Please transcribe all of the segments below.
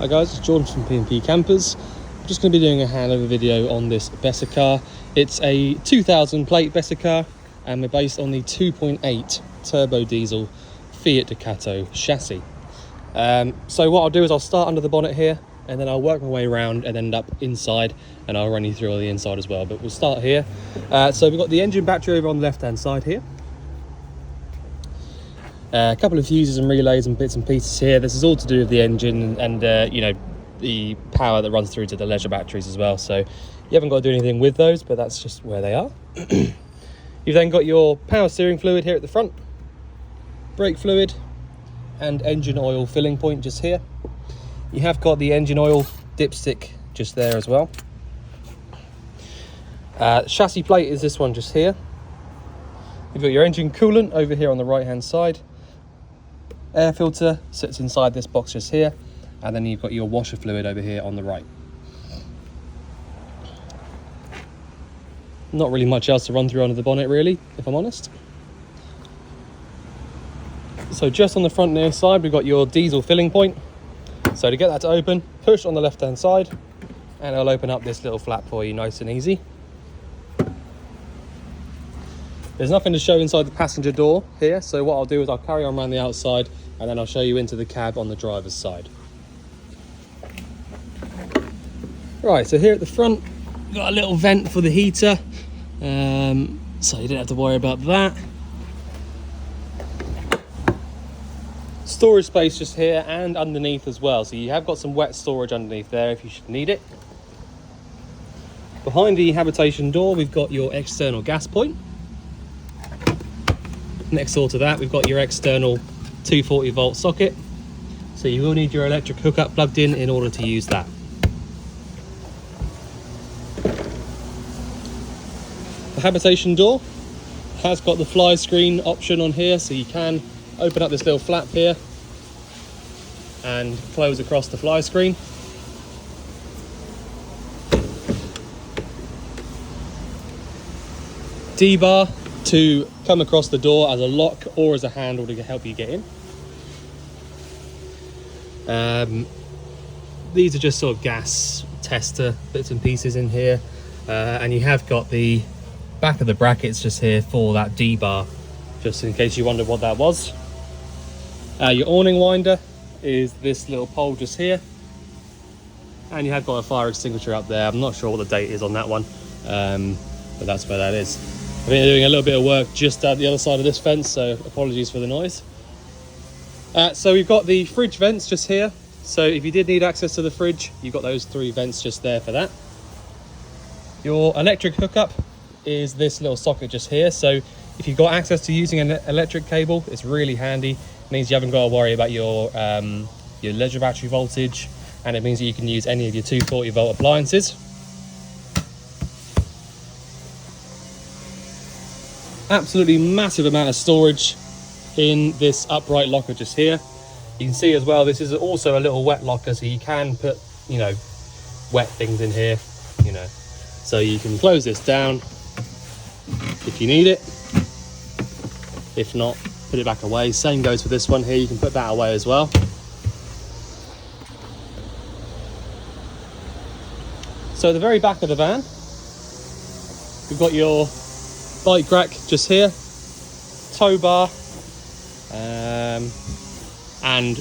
Hi guys, it's Jordan from P&P Campers. I'm just going to be doing a handover video on this Bessacarr. It's a 2000 plate Bessacarr and we're based on the 2.8 turbo diesel Fiat Ducato chassis. So what I'll do is I'll start under the bonnet here and then I'll work my way around and end up inside, and I'll run you through all the inside as well, but we'll start here. So we've got the engine battery over on the left hand side here. A couple of fuses and relays and bits and pieces here. This is all to do with the engine and you know, the power that runs through to the leisure batteries as well. So you haven't got to do anything with those, but that's just where they are. You've then got your power steering fluid here at the front, brake fluid and engine oil filling point just here. You have got the engine oil dipstick just there as well. Chassis plate is this one just here. You've got your engine coolant over here on the right hand side. Air filter sits inside this box just here, and then you've got your washer fluid over here on the right. Not really much else to run through under the bonnet really, if I'm honest. So just on the front near side we've got your diesel filling point. So to get that to open, push on the left hand side and it'll open up this little flap for you nice and easy. There's nothing to show inside the passenger door here, so what I'll do is I'll carry on around the outside and then I'll show you into the cab on the driver's side. Right, so here at the front, we've got a little vent for the heater, so you don't have to worry about that. Storage space just here and underneath as well, so you have got some wet storage underneath there if you should need it. Behind the habitation door, we've got your external gas point. Next door to that, we've got your external 240 volt socket. So you will need your electric hookup plugged in order to use that. The habitation door has got the fly screen option on here, so you can open up this little flap here and close across the fly screen. D-bar to come across the door as a lock or as a handle to help you get in. These are just sort of gas tester bits and pieces in here, and you have got the back of the brackets just here for that D-bar, just in case you wondered what that was. Your awning winder is this little pole just here, and you have got a fire extinguisher up there. I'm not sure what the date is on that one, but that's where that is. I've been doing a little bit of work just at the other side of this fence, so apologies for the noise. So we've got the fridge vents just here. So if you did need access to the fridge, you've got those three vents just there for that. Your electric hookup is this little socket just here. So if you've got access to using an electric cable, it's really handy. It means you haven't got to worry about your leisure battery voltage, and it means that you can use any of your 240 volt appliances. Absolutely massive amount of storage in this upright locker just here. You can see as well, this is also a little wet locker, so you can put, you know, wet things in here, you know. So you can close this down if you need it. If not, put it back away. Same goes for this one here, you can put that away as well. So at the very back of the van, we've got your bike rack just here, tow bar, and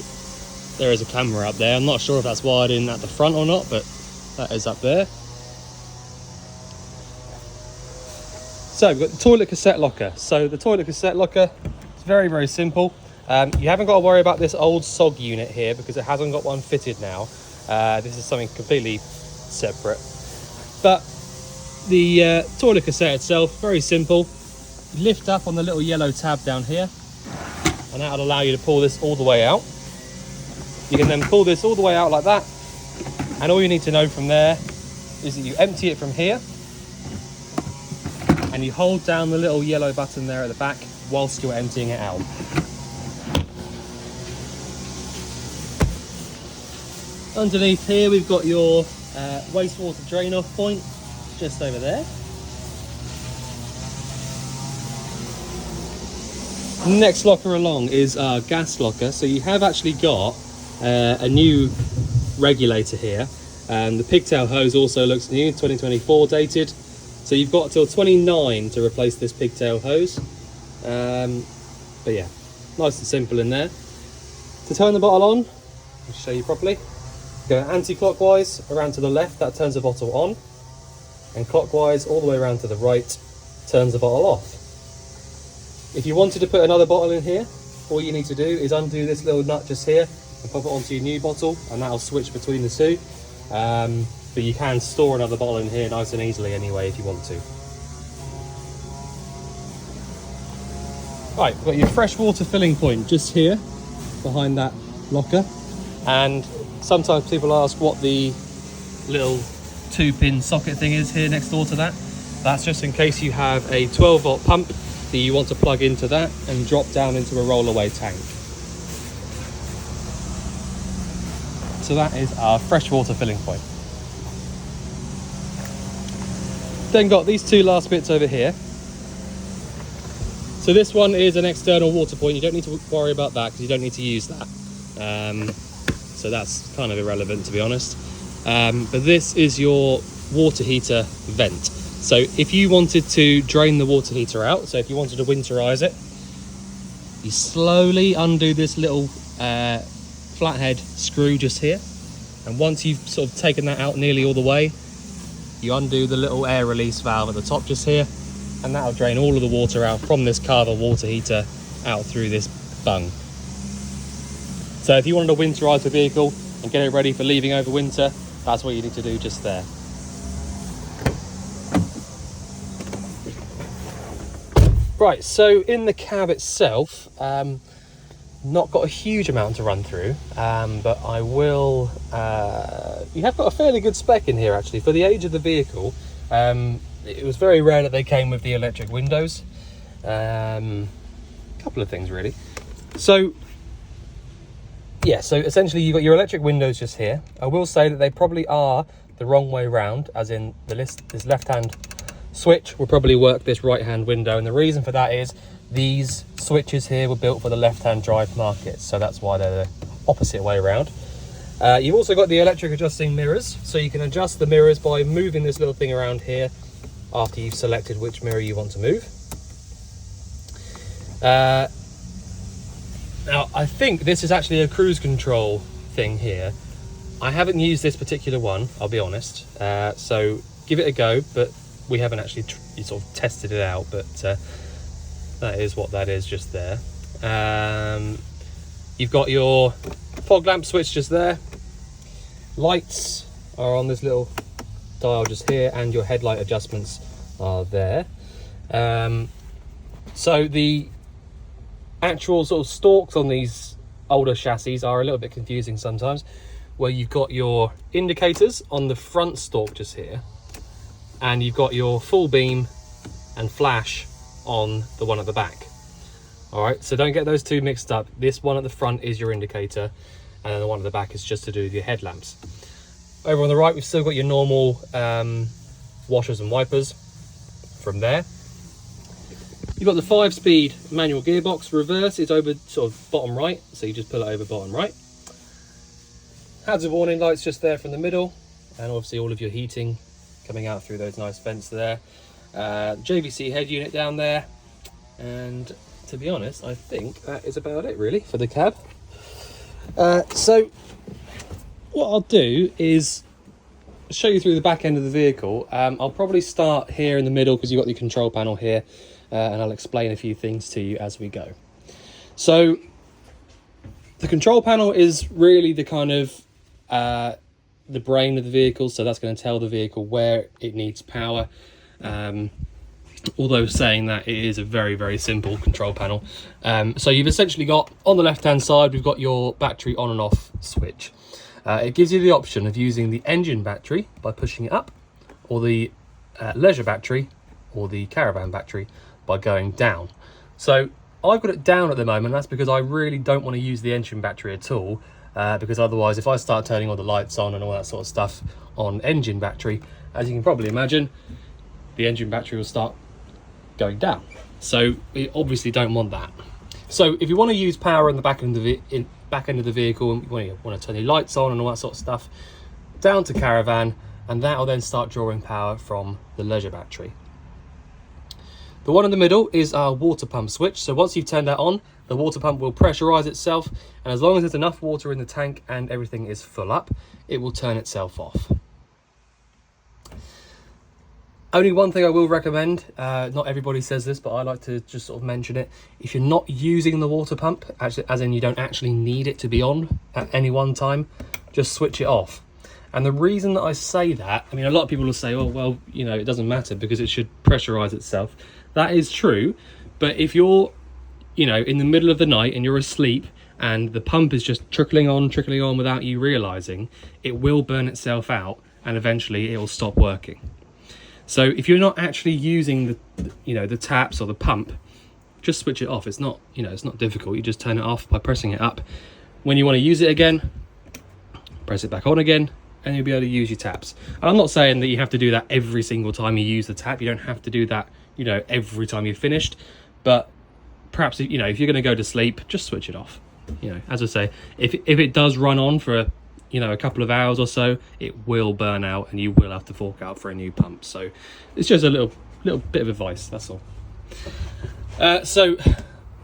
there is a camera up there. I'm not sure if that's wired in at the front or not, but that is up there. So we've got the toilet cassette locker. So the toilet cassette locker is very, very simple. You haven't got to worry about this old SOG unit here because it hasn't got one fitted now. This is something completely separate. But the toilet cassette itself, very simple. You lift up on the little yellow tab down here, and that'll allow you to pull this all the way out. You can then pull this all the way out like that, and all you need to know from there is that you empty it from here, and you hold down the little yellow button there at the back whilst you're emptying it out. Underneath here we've got your wastewater drain off point just over there. Next locker along is our gas locker. So you have actually got a new regulator here. The pigtail hose also looks new, 2024 dated. So you've got till 29 to replace this pigtail hose. But yeah, nice and simple in there. To turn the bottle on, I'll show you properly. Go anti-clockwise around to the left, that turns the bottle on. And clockwise all the way around to the right, turns the bottle off. If you wanted to put another bottle in here, all you need to do is undo this little nut just here and pop it onto your new bottle, and that'll switch between the two. But you can store another bottle in here nice and easily anyway if you want to. Right, we've got your freshwater filling point just here behind that locker. And sometimes people ask what the little 2-pin socket thing is here next door to that. That's just in case you have a 12-volt pump that you want to plug into that and drop down into a roll-away tank. So that is our freshwater filling point. Then got these two last bits over here. So this one is an external water point. You don't need to worry about that because you don't need to use that. So that's kind of irrelevant, to be honest. But this is your water heater vent. So if you wanted to drain the water heater out, so if you wanted to winterize it, you slowly undo this little flathead screw just here. And once you've sort of taken that out nearly all the way, you undo the little air release valve at the top just here, and that'll drain all of the water out from this Carver water heater out through this bung. So if you wanted to winterize the vehicle and get it ready for leaving over winter, that's what you need to do just there. Right, so in the cab itself, not got a huge amount to run through, but I will. You have got a fairly good spec in here actually for the age of the vehicle. It was very rare that they came with the electric windows. Couple of things really. So yeah, so essentially you've got your electric windows just here. I will say that they probably are the wrong way round, as in this left-hand switch will probably work this right-hand window, and the reason for that is these switches here were built for the left-hand drive market, so that's why they're the opposite way around. You've also got the electric adjusting mirrors, so you can adjust the mirrors by moving this little thing around here after you've selected which mirror you want to move. Now, I think this is actually a cruise control thing here. I haven't used this particular one, I'll be honest, so give it a go, but we haven't actually sort of tested it out, but that is what that is just there. You've got your fog lamp switch just there. Lights are on this little dial just here, and your headlight adjustments are there. So the actual sort of stalks on these older chassis are a little bit confusing sometimes, where you've got your indicators on the front stalk just here, and you've got your full beam and flash on the one at the back. All right, so don't get those two mixed up. This one at the front is your indicator, and then the one at the back is just to do with your headlamps. Over on the right, we've still got your normal washers and wipers from there. You've got the 5-speed manual gearbox. Reverse is over sort of bottom right, so you just pull it over bottom right. Hazard warning lights just there from the middle, and obviously all of your heating coming out through those nice vents there. JVC head unit down there, and to be honest, I think that is about it really for the cab. So what I'll do is show you through the back end of the vehicle. I'll probably start here in the middle because you've got the control panel here, and I'll explain a few things to you as we go. So the control panel is really the kind of the brain of the vehicle, so that's going to tell the vehicle where it needs power. Although saying that, it is a very, very simple control panel. So you've essentially got, on the left hand side, we've got your battery on and off switch. It gives you the option of using the engine battery by pushing it up, or the leisure battery or the caravan battery by going down. So I've got it down at the moment. That's because I really don't want to use the engine battery at all, because otherwise if I start turning all the lights on and all that sort of stuff on engine battery, as you can probably imagine, the engine battery will start going down. So we obviously don't want that. So if you want to use power in the back end of back end of the vehicle, and you want to turn your lights on and all that sort of stuff, down to caravan, and that will then start drawing power from the leisure battery. The one in the middle is our water pump switch. So once you've turned that on, the water pump will pressurize itself, and as long as there's enough water in the tank and everything is full up, it will turn itself off. Only one thing I will recommend, not everybody says this, but I like to just sort of mention it. If you're not using the water pump, actually, as in you don't actually need it to be on at any one time, just switch it off. And the reason that I say that, I mean, a lot of people will say, oh, well, you know, it doesn't matter because it should pressurize itself. That is true. But if you're, you know, in the middle of the night and you're asleep and the pump is just trickling on without you realizing, it will burn itself out and eventually it will stop working. So if you're not actually using the taps or the pump, just switch it off. It's not, it's not difficult. You just turn it off by pressing it up. When you want to use it again, press it back on again, and you'll be able to use your taps. And I'm not saying that you have to do that every single time you use the tap. You don't have to do that, every time you're finished. But perhaps, if you're going to go to sleep, just switch it off. As I say, if it does run on for a couple of hours or so, it will burn out and you will have to fork out for a new pump. So it's just a little bit of advice, that's all. So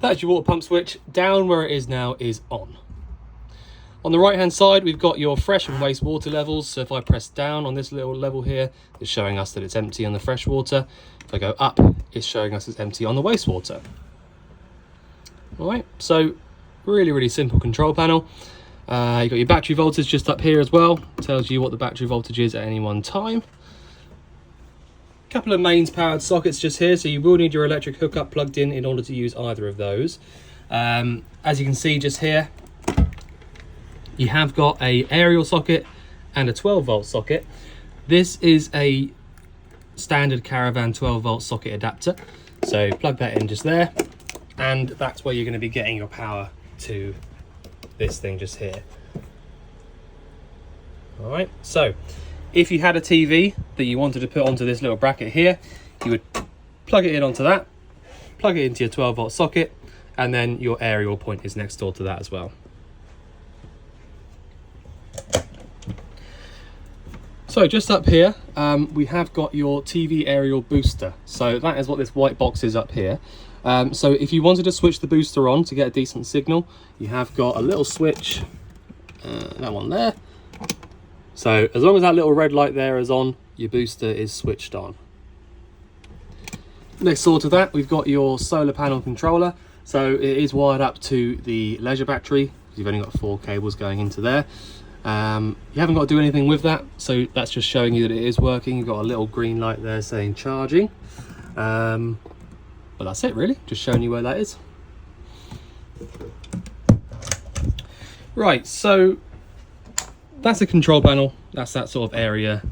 that's your water pump switch. Down where it is now is on. On the right hand side, we've got your fresh and waste water levels. So if I press down on this little level here, it's showing us that it's empty on the fresh water. If I go up, it's showing us it's empty on the wastewater. All right, so really simple control panel. You've got your battery voltage just up here as well. Tells you what the battery voltage is at any one time. Couple of mains powered sockets just here, so you will need your electric hookup plugged in order to use either of those. As you can see just here, you have got a aerial socket and a 12-volt socket. This is a standard Caravan 12-volt socket adapter. So plug that in just there, and that's where you're going to be getting your power to this thing just here. All right, so if you had a TV that you wanted to put onto this little bracket here, you would plug it in onto that, plug it into your 12-volt socket, and then your aerial point is next door to that as well. So just up here, we have got your TV aerial booster. So that is what this white box is up here. So if you wanted to switch the booster on to get a decent signal, you have got a little switch, that one there. So as long as that little red light there is on, your booster is switched on. Next door to that, we've got your solar panel controller. So it is wired up to the leisure battery. You've only got 4 cables going into there. You haven't got to do anything with that, so that's just showing you that it is working. You've got a little green light there saying charging. But that's it really, just showing you where that is. Right, so that's a control panel, that's that sort of area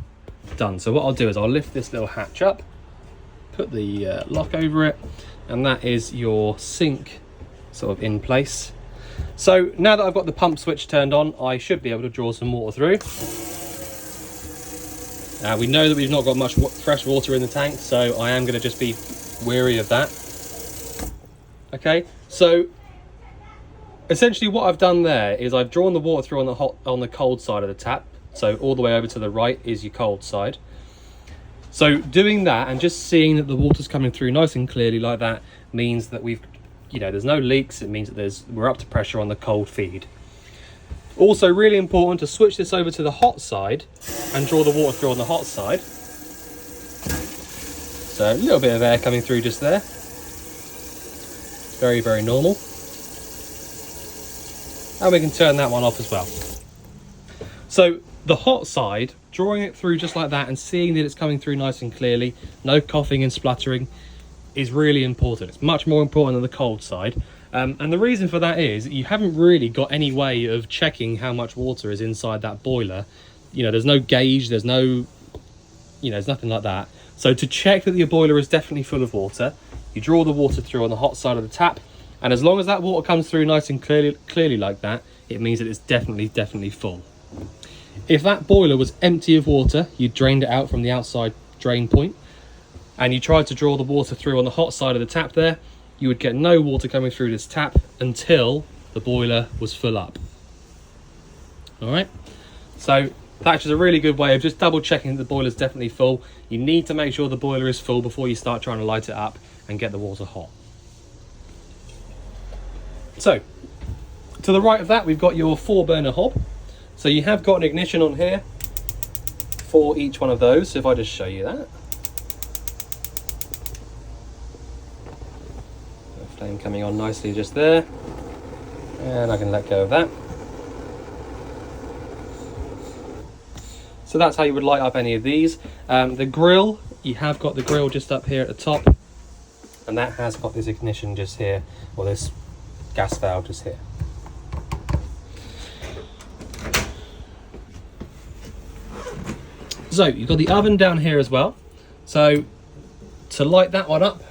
done. So what I'll do is I'll lift this little hatch up, put the lock over it, and that is your sink sort of in place. So now that I've got the pump switch turned on, I should be able to draw some water through. We know that we've not got much fresh water in the tank, so I am going to just be wary of that. Okay, so essentially what I've done there is I've drawn the water through on the cold side of the tap. So all the way over to the right is your cold side. So doing that and just seeing that the water's coming through nice and clearly like that means that we've, there's no leaks. It means that we're up to pressure on the cold feed. Also really important to switch this over to the hot side and draw the water through on the hot side. So a little bit of air coming through just there. Very normal. And we can turn that one off as well. So the hot side, drawing it through just like that and seeing that it's coming through nice and clearly, no coughing and spluttering, is really important. It's much more important than the cold side. And the reason for that is you haven't really got any way of checking how much water is inside that boiler. There's no gauge, there's no, there's nothing like that. So to check that your boiler is definitely full of water, you draw the water through on the hot side of the tap, and as long as that water comes through nice and clearly like that, it means that it's definitely full. If that boiler was empty of water, you drained it out from the outside drain point, and you tried to draw the water through on the hot side of the tap there, you would get no water coming through this tap until the boiler was full up. All right, so that's just a really good way of just double checking that the boiler's definitely full. You need to make sure the boiler is full before you start trying to light it up and get the water hot. So to the right of that, we've got your 4-burner hob. So you have got an ignition on here for each one of those. So if I just show you that. The flame coming on nicely just there. And I can let go of that. So that's how you would light up any of these. The grill, you have got the grill just up here at the top. And that has got this ignition just here, or this gas valve just here. So you've got the oven down here as well. So to light that one up,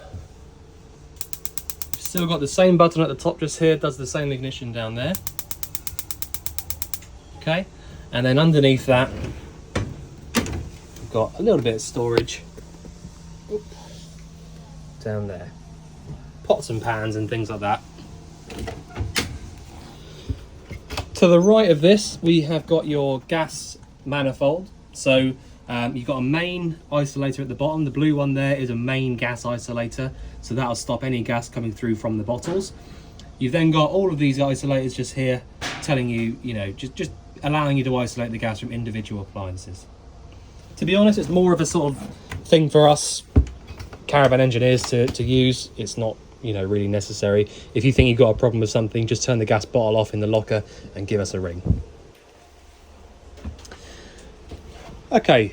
you've still got the same button at the top just here, does the same ignition down there. Okay, and then underneath that, we've got a little bit of storage down there. Pots and pans and things like that. To the right of this, we have got your gas manifold. So you've got a main isolator at the bottom. The blue one there is a main gas isolator, so that'll stop any gas coming through from the bottles. You've then got all of these isolators just here telling you, just allowing you to isolate the gas from individual appliances. To be honest, it's more of a sort of thing for us caravan engineers to use. It's not really necessary. If you think you've got a problem with something, just turn the gas bottle off in the locker and give us a ring. Okay,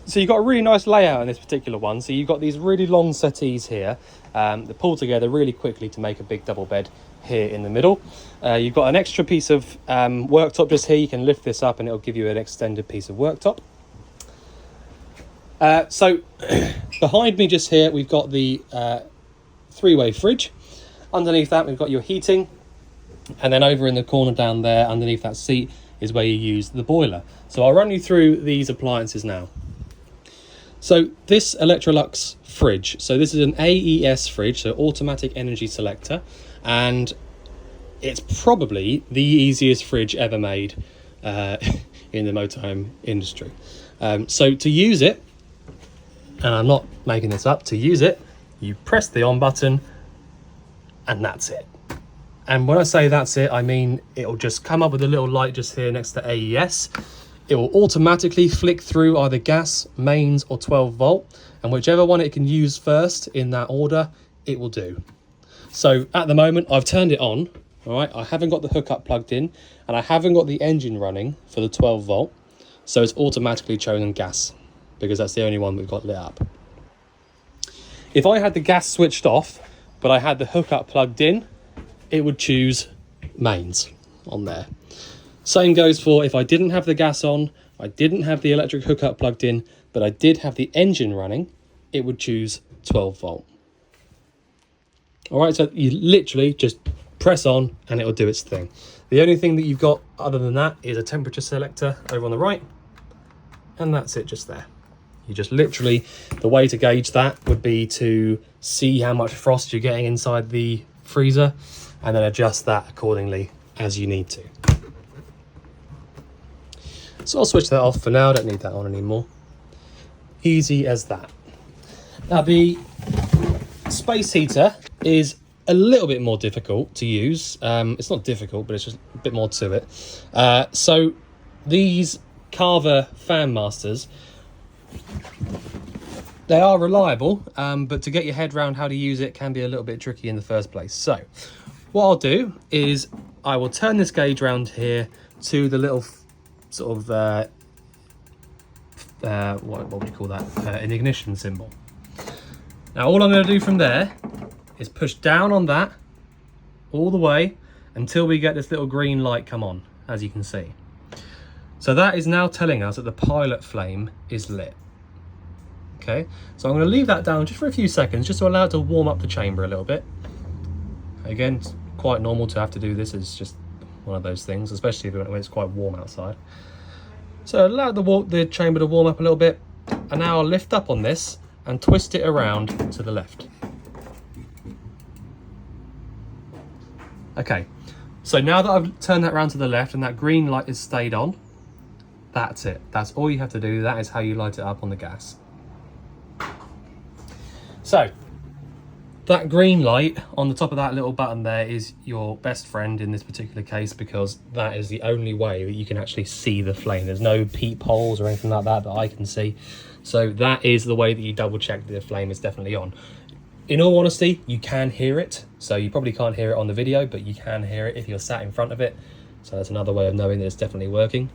so you've got a really nice layout in this particular one. So you've got these really long settees here that pull together really quickly to make a big double bed here in the middle. You've got an extra piece of worktop just here. You can lift this up and it'll give you an extended piece of worktop. So behind me just here, we've got the 3-way fridge. Underneath that, we've got your heating. And then over in the corner down there, underneath that seat, is where you use the boiler. So I'll run you through these appliances now. So this Electrolux fridge, so this is an AES fridge, so automatic energy selector, and it's probably the easiest fridge ever made in the motorhome industry. So to use it, and I'm not making this up, to use it, you press the on button and that's it. And when I say that's it, I mean it'll just come up with a little light just here next to AES. It will automatically flick through either gas, mains or 12 volt, and whichever one it can use first in that order, it will do. So at the moment I've turned it on, all right, I haven't got the hookup plugged in and I haven't got the engine running for the 12 volt. So it's automatically chosen gas because that's the only one we've got lit up. If I had the gas switched off, but I had the hookup plugged in, it would choose mains on there. Same goes for if I didn't have the gas on, I didn't have the electric hookup plugged in, but I did have the engine running, it would choose 12 volt. All right, so you literally just press on and it'll do its thing. The only thing that you've got other than that is a temperature selector over on the right, and that's it just there. You just literally, the way to gauge that would be to see how much frost you're getting inside the freezer and then adjust that accordingly as you need to. So I'll switch that off for now, I don't need that on anymore. Easy as that. Now the space heater is a little bit more difficult to use. It's not difficult, but it's just a bit more to it. So these Carver Fan Masters, they are reliable, but to get your head around how to use it can be a little bit tricky in the first place. So what I'll do is I will turn this gauge around here to the little sort of what would you call that, an ignition symbol. Now all I'm going to do from there is push down on that all the way until we get this little green light come on, as you can see. So that is now telling us that the pilot flame is lit. Okay, so I'm going to leave that down just for a few seconds, just to allow it to warm up the chamber a little bit. Again, it's quite normal to have to do this. It's just one of those things, especially when it's quite warm outside. So allow the chamber to warm up a little bit, and now I'll lift up on this and twist it around to the left. Okay, So now that I've turned that around to the left and that green light is stayed on, that's it. That's all you have to do. That is how you light it up on the gas. So that green light on the top of that little button there is your best friend in this particular case, because that is the only way that you can actually see the flame. There's no peepholes or anything like that that I can see. So that is the way that you double check that the flame is definitely on. In all honesty, you can hear it. So you probably can't hear it on the video, but you can hear it if you're sat in front of it. So that's another way of knowing that it's definitely working.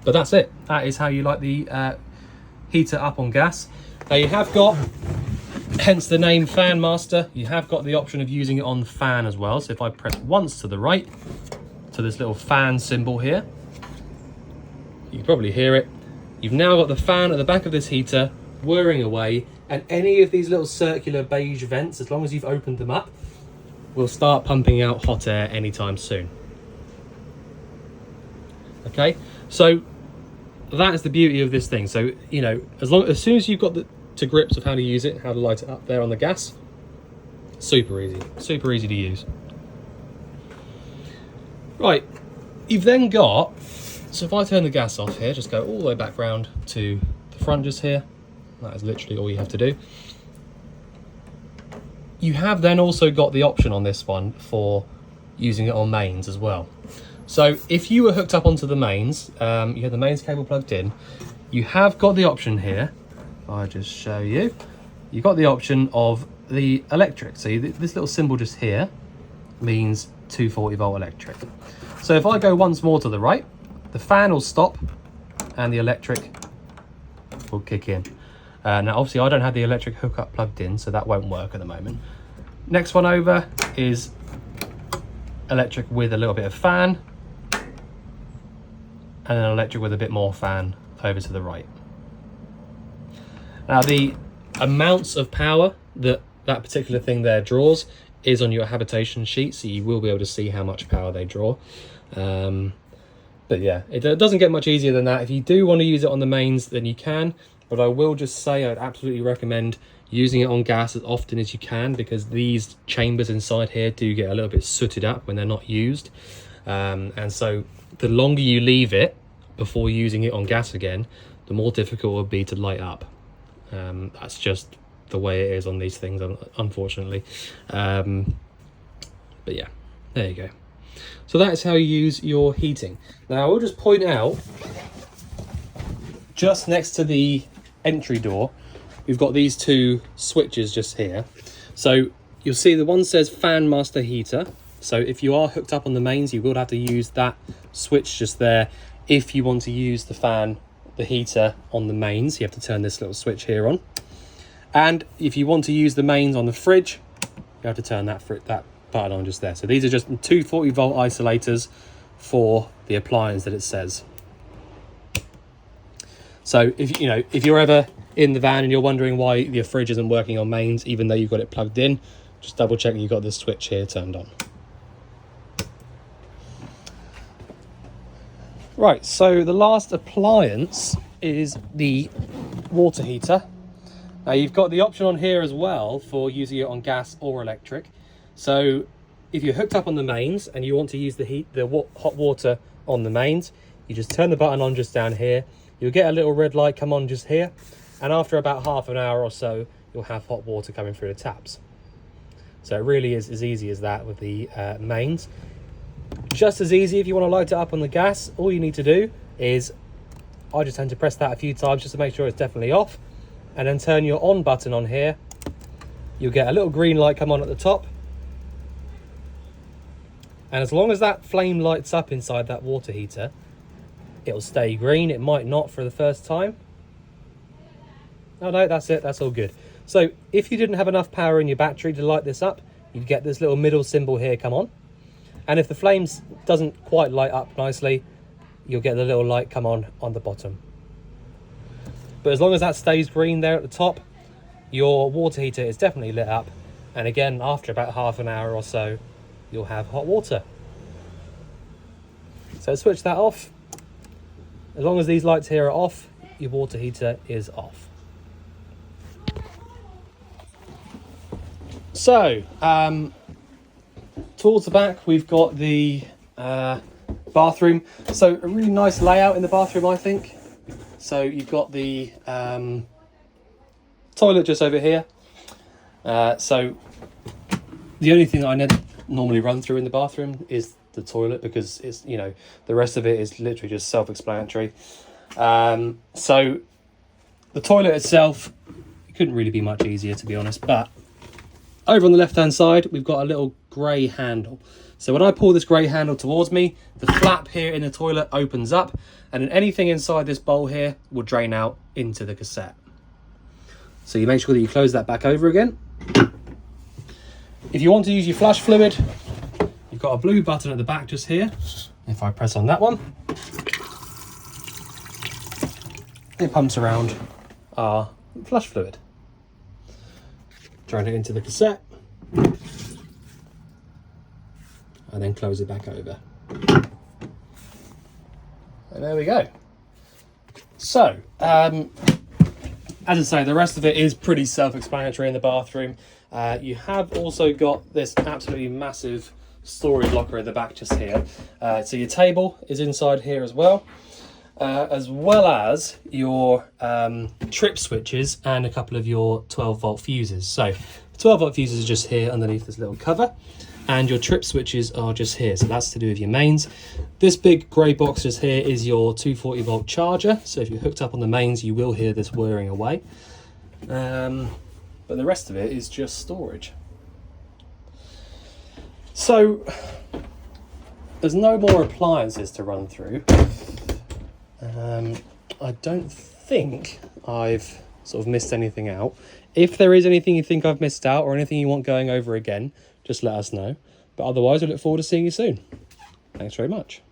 But that's it. That is how you light the heater up on gas. Now you have got, hence the name Fan Master, you have got the option of using it on the fan as well. So if I press once to the right, to this little fan symbol here, you can probably hear it. You've now got the fan at the back of this heater whirring away, and any of these little circular beige vents, as long as you've opened them up, will start pumping out hot air anytime soon. Okay, so that is the beauty of this thing. So, you know, as soon as you've got to grips of how to use it, how to light it up there on the gas, super easy to use. Right, you've then got, so if I turn the gas off here, just go all the way back round to the front just here. That is literally all you have to do. You have then also got the option on this one for using it on mains as well. So if you were hooked up onto the mains, you had the mains cable plugged in, you have got the option here. I'll just show you. You've got the option of the electric. So this little symbol just here means 240 volt electric. So if I go once more to the right, the fan will stop and the electric will kick in. Now obviously I don't have the electric hookup plugged in, so that won't work at the moment. Next one over is electric with a little bit of fan, and then electric with a bit more fan over to the right. Now the amounts of power that that particular thing there draws is on your habitation sheet, so you will be able to see how much power they draw. But yeah, it doesn't get much easier than that. If you do want to use it on the mains, then you can. But I will just say I'd absolutely recommend using it on gas as often as you can, because these chambers inside here do get a little bit sooted up when they're not used. And so the longer you leave it before using it on gas again, the more difficult it will be to light up. That's just the way it is on these things, unfortunately. But yeah, there you go. So that is how you use your heating. Now I will just point out, just next to the entry door, we've got these two switches just here. So you'll see the one says Fan Master Heater. So if you are hooked up on the mains, you will have to use that switch just there. If you want to use the heater on the mains, you have to turn this little switch here on. And if you want to use the mains on the fridge, you have to turn that button on just there. So these are just 240 volt isolators for the appliance that it says. So if you're ever in the van and you're wondering why your fridge isn't working on mains, even though you've got it plugged in, just double check you've got this switch here turned on. Right, so the last appliance is the water heater. Now you've got the option on here as well for using it on gas or electric. So if you're hooked up on the mains and you want to use the hot water on the mains, you just turn the button on just down here. You'll get a little red light come on just here, and after about half an hour or so, you'll have hot water coming through the taps. So it really is as easy as that with the mains. Just as easy if you want to light it up on the gas. All you need to do is, I just tend to press that a few times just to make sure it's definitely off, and then turn your on button on here. You'll get a little green light come on at the top, and as long as that flame lights up inside that water heater, it'll stay green. It might not for the first time. Oh no, that's it, that's all good. So if you didn't have enough power in your battery to light this up, you'd get this little middle symbol here come on. And if the flames doesn't quite light up nicely, you'll get the little light come on the bottom. But as long as that stays green there at the top, your water heater is definitely lit up. And again, after about half an hour or so, you'll have hot water. So switch that off. As long as these lights here are off, your water heater is off. So, Towards the back, we've got the bathroom. So a really nice layout in the bathroom, I think. So you've got the toilet just over here. So the only thing I normally run through in the bathroom is the toilet, because it's, you know, the rest of it is literally just self-explanatory. So the toilet itself, it couldn't really be much easier, to be honest. But over on the left hand side, we've got a little grey handle. So when I pull this grey handle towards me, the flap here in the toilet opens up, and then anything inside this bowl here will drain out into the cassette. So you make sure that you close that back over again. If you want to use your flush fluid, you've got a blue button at the back just here. If I press on that one, it pumps around our flush fluid. Drain it into the cassette, and then close it back over. And there we go. So, as I say, the rest of it is pretty self-explanatory in the bathroom. You have also got this absolutely massive storage locker at the back just here. So your table is inside here as well as your trip switches and a couple of your 12-volt fuses. So the 12-volt fuses are just here underneath this little cover, and your trip switches are just here. So that's to do with your mains. This big grey box just here is your 240-volt charger. So if you're hooked up on the mains, you will hear this whirring away. But the rest of it is just storage. So there's no more appliances to run through. I don't think I've sort of missed anything out. If there is anything you think I've missed out or anything you want going over again, just let us know. But otherwise, we look forward to seeing you soon. Thanks very much.